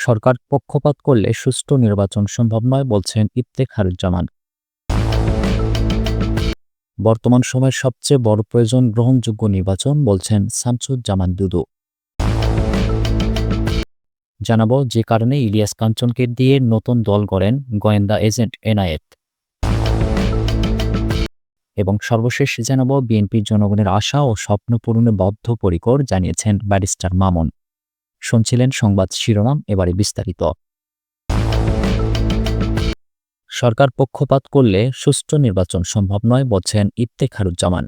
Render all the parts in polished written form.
সরকার পক্ষপাত করলে সুষ্ঠু নির্বাচন সম্ভব নয় বলছেন ইফতেখারুজ্জামান। বর্তমান সময়ের সবচেয়ে বড় প্রয়োজন গ্রহণযোগ্য নির্বাচন বলছেন শামসুজ্জামান দুদু। জানাবো যে কারণে ইলিয়াস কাঞ্চনকে দিয়ে নতুন দল গড়েন গোয়েন্দা এজেন্ট এনায়েত। এবং সর্বশেষ জানাবো বিএনপির জনগণের আশা ও স্বপ্ন পূরণে বদ্ধপরিকর জানিয়েছেন ব্যারিস্টার মামুন। শুনছিলেন সংবাদ শিরোনাম, এবারে বিস্তারিত। সরকার পক্ষপাত করলে সুষ্ঠু নির্বাচন সম্ভব নয় বলছেন ইফতেখারুজ্জামান।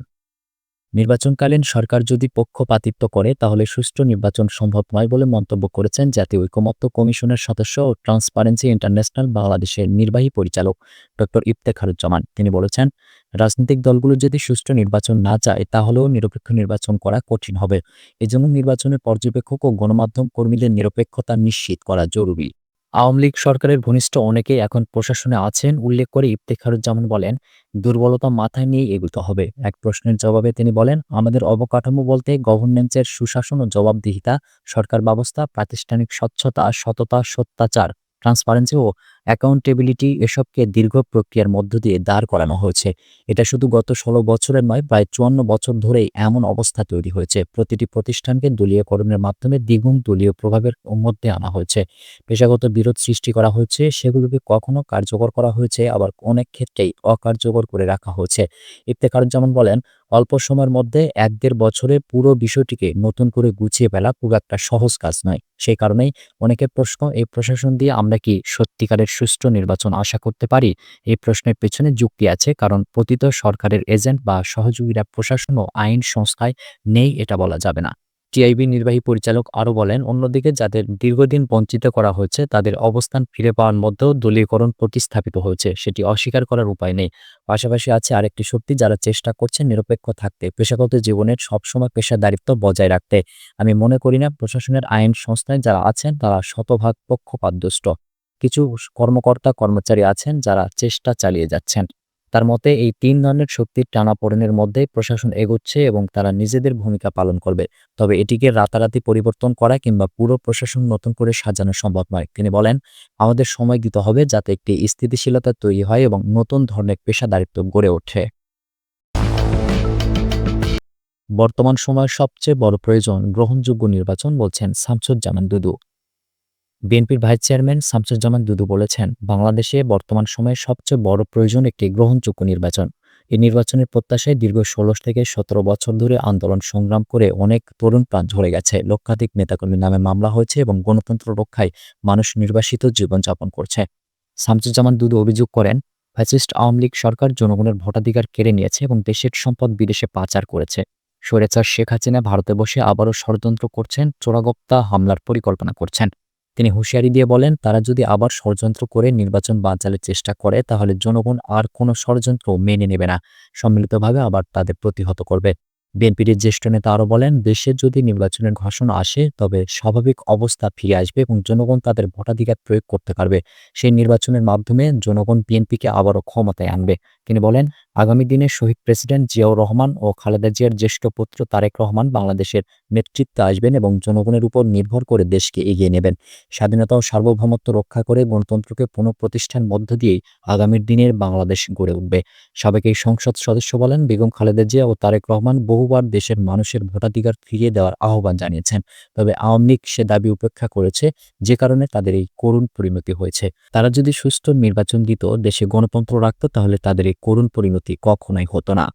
নির্বাচনকালীন সরকার যদি পক্ষপাতিত্ব করে তাহলে সুষ্ঠু নির্বাচন সম্ভব নয় বলে মন্তব্য করেছেন জাতীয় ঐকমত্য কমিশনের সদস্য ও ট্রান্সপারেন্সি ইন্টারন্যাশনাল বাংলাদেশের নির্বাহী পরিচালক ড ইফতেখারুজ্জামান। তিনি বলেছেন, রাজনৈতিক দলগুলো যদি সুষ্ঠু নির্বাচন না চায় তাহলেও নিরপেক্ষ নির্বাচন করা কঠিন হবে। এজন্য নির্বাচনের পর্যবেক্ষক ও গণমাধ্যম কর্মীদের নিরপেক্ষতা নিশ্চিত করা জরুরি। আওয়ামী লীগ সরকারের ঘনিষ্ঠ অনেকেই এখন প্রশাসনে আছেন উল্লেখ করে ইফতেখারুজ্জামান বলেন, দুর্বলতা মাথায় নিয়ে এগোতে হবে। এক প্রশ্নের জবাবে তিনি বলেন, আমাদের অবকাঠামো বলতে গভর্নেন্সের সুশাসন ও জবাবদিহিতা, সরকার ব্যবস্থা, প্রাতিষ্ঠানিক স্বচ্ছতা, সততা, সত্যাচার, ট্রান্সপারেন্সি ও অ্যাকাউন্টেবিলিটি এসবকে দীর্ঘ প্রক্রিয়ার মধ্য দিয়ে দাঁড় করানো হয়েছে। এটা শুধু গত ১৬ বছরের নয়, প্রায় ৫৪ বছর ধরেই এমন অবস্থা তৈরি হয়েছে। প্রতিটি প্রতিষ্ঠানকে দলীয়করণের মাধ্যমে দ্বিগুণ দলীয় প্রভাবের মধ্যে আনা হয়েছে। পেশাগত বিরোধ সৃষ্টি করা হয়েছে, সেগুলোকে কখনো কার্যকর করা হয়েছে, আবার অনেক ক্ষেত্রেই অকার্যকর করে রাখা হয়েছে। ইফতেখারুজ্জামান বলেন, অল্প সময়ের মধ্যে ১-১.৫ বছরে পুরো বিষয়টিকে নতুন করে গুছিয়ে ফেলা খুব একটা সহজ কাজ নয়। সেই কারণেই অনেকের প্রশ্ন, এই প্রশাসন দিয়ে আমরা কি সত্যিকারের সুষ্ঠু নির্বাচন আশা করতে পারি? এই প্রশ্নের পেছনে যুক্তি আছে, কারণ পতিত সরকারের এজেন্ট বা সহযোগীরা প্রশাসন ও আইন সংস্থায় নেই এটা বলা যাবে না। টিআইবি নির্বাহী পরিচালক আরও বলেন, অন্যদিকে যাদের দীর্ঘদিন বঞ্চিত করা হয়েছে তাদের অবস্থান ফিরে পাওয়ার মধ্যেও দলীয়করণ প্রতিস্থাপিত হয়েছে, সেটি অস্বীকার করার উপায় নেই। পাশাপাশি আছে আরেকটি শক্তি যারা চেষ্টা করছে নিরপেক্ষ থাকতে, পেশাগত জীবনের সবসময় পেশাদারিত্ব বজায় রাখতে। আমি মনে করি না প্রশাসনের আইন সংস্থায় যারা আছেন তারা শতভাগ পক্ষপাতদুষ্ট। কিছু কর্মকর্তা কর্মচারী আছেন যারা চেষ্টা চালিয়ে যাচ্ছেন। তার মতে এই ৩ ধরনের শক্তির টানাপোড়েনের মধ্যে প্রশাসন এগোচ্ছে এবং তারা নিজেদের ভূমিকা পালন করবে। তবে এটিকে রাতারাতি পরিবর্তন করা কিংবা পুরো প্রশাসন নতুন করে সাজানো সম্ভব নয়। তিনি বলেন, আমাদের সময় দিতে হবে যাতে একটি স্থিতিশীলতা তৈরি হয় এবং নতুন ধরনের পেশাদারিত্ব গড়ে ওঠে। বর্তমান সময়ের সবচেয়ে বড় প্রয়োজন গ্রহণযোগ্য নির্বাচন বলছেন শামসুজ্জামান দুদু। বিএনপির ভাইস চেয়ারম্যান শামসুজ্জামান দুদু বলেছেন, বাংলাদেশে বর্তমান সময়ে সবচেয়ে বড় প্রয়োজন একটি গ্রহণযোগ্য নির্বাচন। এই নির্বাচনের প্রত্যাশায় দীর্ঘ ১৬ থেকে ১৭ বছর ধরে আন্দোলন সংগ্রাম করে অনেক তরুণ প্রাণ ঝরে গেছে, লক্ষাধিক নেতাকর্মীর নামে মামলা হয়েছে এবং গণতন্ত্র রক্ষায় মানুষ নির্বাসিত জীবনযাপন করছে। শামসুজ্জামান দুদু অভিযোগ করেন, ফ্যাসিস্ট আওয়ামী লীগ সরকার জনগণের ভোটাধিকার কেড়ে নিয়েছে এবং দেশের সম্পদ বিদেশে পাচার করেছে। স্বৈরাচার শেখ হাসিনা ভারতে বসে আবারও ষড়যন্ত্র করছেন, চোরাগোপ্তা হামলার পরিকল্পনা করছেন। তিনি হুঁশিয়ারি দিয়ে বলেন, তারা যদি আবার ষড়যন্ত্র করে নির্বাচন বানচালের চেষ্টা করে তাহলে জনগণ আর কোনো ষড়যন্ত্র মেনে নেবে না, সম্মিলিতভাবে আবার তাদের প্রতিহত করবে। বিএনপির জ্যেষ্ঠ নেতা আরও বলেন, দেশে যদি নির্বাচনের ঘোষণা আসে তবে স্বাভাবিক অবস্থা ফিরে আসবে এবং জনগণ তাদের ভোটাধিকার প্রয়োগ করতে পারবে। সেই নির্বাচনের মাধ্যমে জনগণ বিএনপিকে আবারও ক্ষমতায় আনবে। তিনি বলেন, আগামী দিনে শহীদ প্রেসিডেন্ট জিয়াউর রহমান ও খালেদা জিয়ার জ্যেষ্ঠ পুত্র তারেক রহমান বাংলাদেশের নেতৃত্বে আসবেন এবং জনগণের উপর নির্ভর করে দেশকে এগিয়ে নেবেন। স্বাধীনতা ও সার্বভৌমত্ব রক্ষা করে গণতন্ত্রকে পুনঃপ্রতিষ্ঠার মধ্য দিয়েই আগামীর দিনের বাংলাদেশ গড়ে উঠবে। সাবেক এই সংসদ সদস্য বলেন, বেগম খালেদা জিয়া ও তারেক রহমান বহুবার দেশের মানুষের ভোটাধিকার ফিরিয়ে দেওয়ার আহ্বান জানিয়েছেন। তবে আওয়ামী লীগ সে দাবি উপেক্ষা করেছে, যে কারণে তাদের এই করুণ পরিণতি হয়েছে। তারা যদি সুষ্ঠু নির্বাচন দিত, দেশে গণতন্ত্র রাখত, তাহলে তাদের এই করুণ পরিণতি কখনোই হতো না।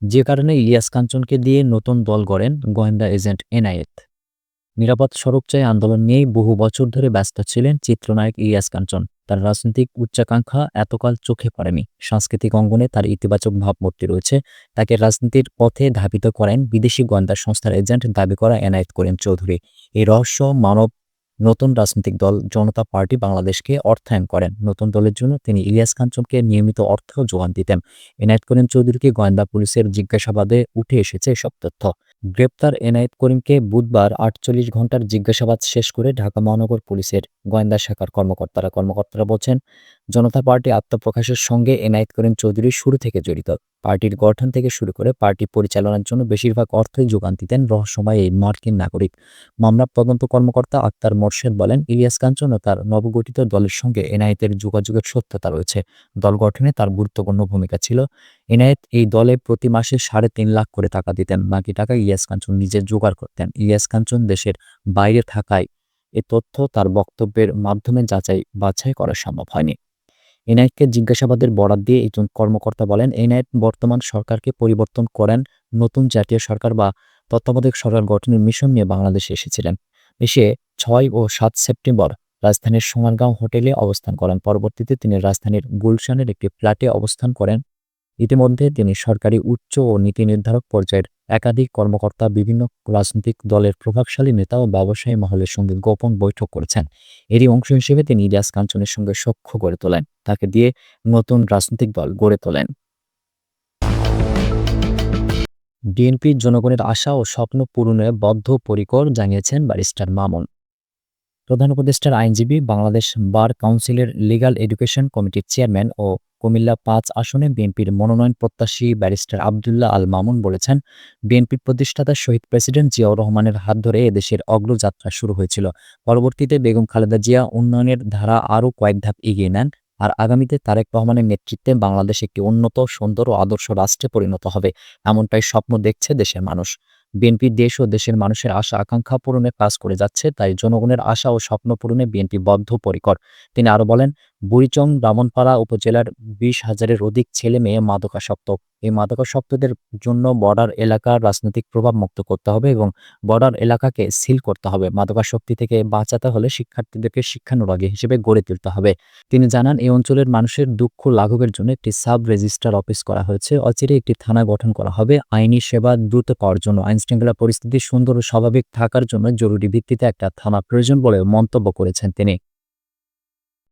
যে কারণে ইলিয়াস কাঞ্চনকে দিয়ে নতুন দল গড়েন গোয়েন্দা এজেন্ট এনায়েত। নিরাপদ সড়ক চাই আন্দোলন নিয়েই বহু বছর ধরে ব্যস্ত ছিলেন চিত্রনায়ক ইলিয়াস কাঞ্চন। তার রাজনৈতিক উচ্চাকাঙ্ক্ষা এতকাল চোখে পড়েনি। সাংস্কৃতিক অঙ্গনে তার ইতিবাচক ভাবমূর্তি রয়েছে। তাকে রাজনীতির পথে ধাবিত করেন বিদেশি গোয়েন্দা সংস্থার এজেন্ট দাবি করা এনায়েত করিম চৌধুরী। এই রহস্য মানব নতুন রাজনৈতিক দল জনতা পার্টি বাংলাদেশকে অর্থায়ন করেন। নতুন দলের জন্য তিনি ইলিয়াস কাঞ্চনকে নিয়মিত অর্থ যোগান দিতেন। এনায়েত করিম চৌধুরীকে গোয়েন্দা পুলিশের জিজ্ঞাসাবাদে উঠে এসেছে এসব তথ্য। গ্রেপ্তার এনায়েত করিমকে বুধবার ৪৮ ঘণ্টার জিজ্ঞাসাবাদ শেষ করে ঢাকা মহানগর পুলিশের গোয়েন্দা শাখার কর্মকর্তারা বলছেন, জনতা পার্টি আত্মপ্রকাশের সঙ্গে এনায়েত করিম চৌধুরী শুরু থেকে জড়িত। পার্টির গঠন থেকে শুরু করে পার্টি পরিচালনার জন্য বেশিরভাগ অর্থই যোগান দিতেন রহস্যময় এই মার্কিন নাগরিক। মামলা তদন্ত কর্মকর্তা আক্তার মোর্শেদ বলেন, ইলিয়াস কাঞ্চন ও তার নবগঠিত দলের সঙ্গে এনায়েতের যোগাযোগের সত্যতা রয়েছে। দল গঠনে তার গুরুত্বপূর্ণ ভূমিকা ছিল। এনায়েত এই দলে প্রতি মাসে ৩.৫ লাখ করে টাকা দিতেন। বাকি টাকা ইলিয়াস কাঞ্চন নিজে জোগাড় করতেন। ইলিয়াস কাঞ্চন দেশের বাইরে থাকায় এ তথ্য তার বক্তব্যের মাধ্যমে বাছাই করা সম্ভব হয়নি। এনায়েতকে জিজ্ঞাসাবাদের বরাত দিয়ে একজন কর্মকর্তা বলেন, এনায়েত বর্তমান সরকারকে পরিবর্তন করেন নতুন জাতীয় সরকার বা তত্ত্বাবধায়ক সরকার গঠনের মিশন নিয়ে বাংলাদেশে এসেছিলেন। এসে ৬ ও ৭ সেপ্টেম্বর রাজধানীর সোনারগাঁও হোটেলে অবস্থান করেন। পরবর্তীতে তিনি রাজধানীর গুলশানের একটি ফ্ল্যাটে অবস্থান করেন। ইতিমধ্যে তিনি সরকারি উচ্চ ও নীতি নির্ধারক পর্যায়ের একাধিক কর্মকর্তা, বিভিন্ন রাজনৈতিক দলের প্রভাবশালী নেতা ও ব্যবসায়ী মহলের সঙ্গে গোপন বৈঠক করেছেন। এরই অংশ হিসেবে তিনি ইলিয়াস কাঞ্চনের সঙ্গে সখ্য গড়ে তোলেন। তাকে দিয়ে নতুন রাজনৈতিক দল গড়ে তোলেন। বিএনপির জনগণের আশা ও স্বপ্ন পূরণে বদ্ধপরিকর জানিয়েছেন ব্যারিস্টার মামুন। প্রধান উপদেষ্টার আইনজীবী, বাংলাদেশ বার কাউন্সিলের লিগ্যাল এডুকেশন কমিটির চেয়ারম্যান ও কুমিল্লা ৫ আসনে বিএনপির মনোনয়ন প্রত্যাশী ব্যারিস্টার আব্দুল্লাহ আল মামুন বলেছেন, বিএনপির প্রতিষ্ঠাতা শহীদ প্রেসিডেন্ট জিয়াউর রহমানের হাত ধরে এদেশের অগ্রযাত্রা শুরু হয়েছিল। পরবর্তীতে বেগম খালেদা জিয়া উন্নয়নের ধারা আরও কয়েক ধাপ এগিয়ে নেন। আর আগামীতে তারেক রহমানের নেতৃত্বে বাংলাদেশ একটি উন্নত, সুন্দর ও আদর্শ রাষ্ট্রে পরিণত হবে, এমনটাই স্বপ্ন দেখছে দেশের মানুষ। বিএনপি দেশ ও দেশের মানুষের আশা আকাঙ্ক্ষা পূরণে কাজ করে যাচ্ছে, তাই জনগণের আশা ও স্বপ্ন পূরণে বিএনপি বদ্ধপরিকর। তিনি আরও বলেন, বুড়িচং ব্রাহ্মণপাড়া উপজেলার ২০,০০০-এর অধিক ছেলে মেয়ে মাদকাসক্ত। এই মাদকাসক্তদের জন্য বর্ডার এলাকার রাজনৈতিক প্রভাব মুক্ত করতে হবে এবং বর্ডার এলাকাকে সিল করতে হবে। মাদকাসক্তি থেকে বাঁচাতে হলে শিক্ষার্থীদেরকে শিক্ষানুরাগী হিসেবে গড়ে তুলতে হবে। তিনি জানান, এই অঞ্চলের মানুষের দুঃখ লাঘবের জন্য একটি সাব রেজিস্ট্রার অফিস করা হয়েছে। অচিরে একটি থানা গঠন করা হবে। আইনি সেবা দ্রুত পাওয়ার জন্য, আইনশৃঙ্খলা পরিস্থিতি সুন্দর ও স্বাভাবিক থাকার জন্য জরুরি ভিত্তিতে একটা থানা প্রয়োজন বলে মন্তব্য করেছেন তিনি।